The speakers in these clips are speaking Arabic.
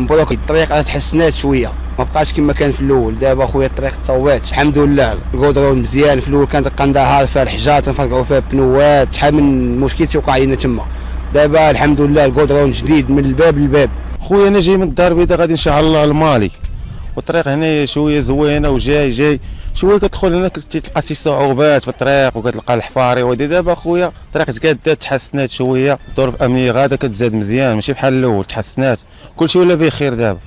مبروك الطريق تحسنات شويه، ما بقاش كما كان في الاول. دابا خويا الطريق طوات الحمد لله، الكودرون مزيان. في الاول كانت قندهار فيها الحجار تنفرقعوا فيها بنوات، شحال من مشكل توقع علينا تما. دابا الحمد لله الكودرون جديد من الباب للباب. خويا انا جاي من الدار البيضاء غادي ان شاء الله المالي، والطريق هنا شويه زوينه وجاي شويه كتدخل هنا كتلقى شي صعوبات في الطريق وكتلقى الحفاري. ودي دابا خويا الطريق تقادات تحسنات شويه، الظروف الامنيه غادا كتزاد مزيان ماشي بحال الاول، تحسنات كلشي ولا بخير دابا.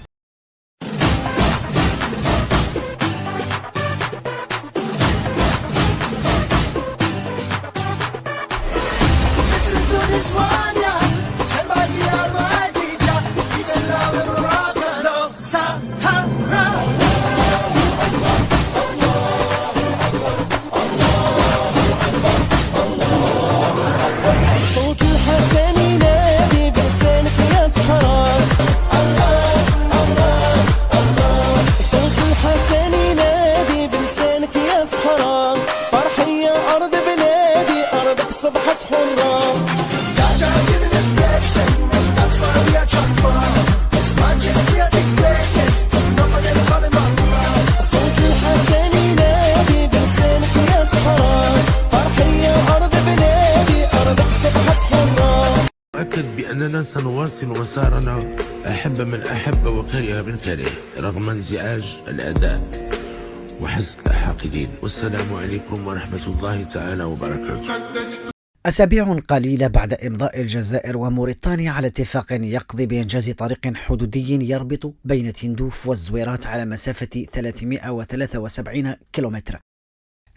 صبحت حرة يا جاي من اسبيسن أطفال يا جنفر اسمع جيت يا ديكريتس نفضل القلم صوت الحسن ينادي بلسانك يا صحراء فرحية أرض بلادي أرضك صبحت حرة. أؤكد بأننا سنواصل مسارنا أحب من أحب وكره من كره رغم انزعاج الأداء وحسد الحاقدين. والسلام عليكم ورحمة الله تعالى وبركاته. أسابيع قليلة بعد إمضاء الجزائر وموريتانيا على اتفاق يقضي بإنجاز طريق حدودي يربط بين تندوف والزويرات على مسافة 373 كيلومتر،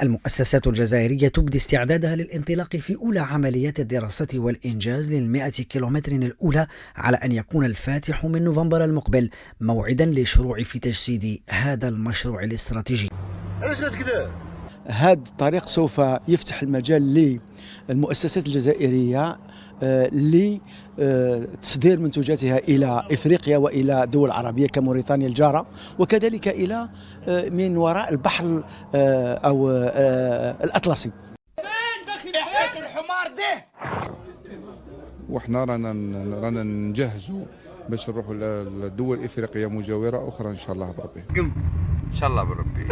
المؤسسات الجزائرية تبدي استعدادها للانطلاق في أولى عمليات الدراسة والإنجاز لل100 كيلومتر الأولى على أن يكون الفاتح من نوفمبر المقبل موعدا للشروع في تجسيد هذا المشروع الاستراتيجي. هذا الطريق سوف يفتح المجال للمؤسسات الجزائرية لتصدير منتوجاتها إلى إفريقيا وإلى دول عربية كموريتانيا الجارة، وكذلك إلى من وراء البحر أو الأطلسي. إحداث الحمار ده وإحنا رانا نجهزوا باش نروحوا للدول الإفريقية مجاورة أخرى إن شاء الله بربي. إن شاء الله بربي.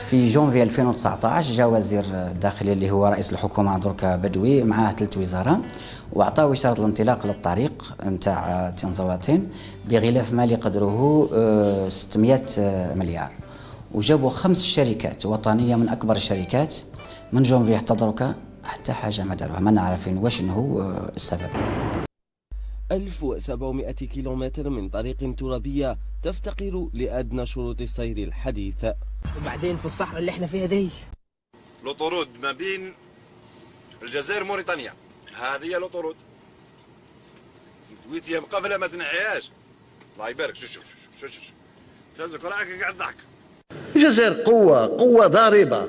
في جونفي 2019 جاء وزير الداخلية اللي هو رئيس الحكومة دركا بدوي معاه 3 وزراء، وأعطاه إشارة الانطلاق للطريق نتاع تنزواتين بغلاف مالي قدره 600 مليار، وجابوا 5 شركات وطنية من أكبر الشركات من جونفي حتى دركا حتى حاجة ما داروها، ما نعرفين واش هو السبب. 1700 كيلومتر من طريق ترابية تفتقر لأدنى شروط السير الحديث. وبعدين في الصحراء اللي احنا فيها دي لطرود ما بين الجزائر وموريتانيا، هذه هي لطرود ويتيا مقابله ما تنحيهاش. الله يبارك. شوف تهزك راك قاعد ضحك. الجزائر قوة ضاربة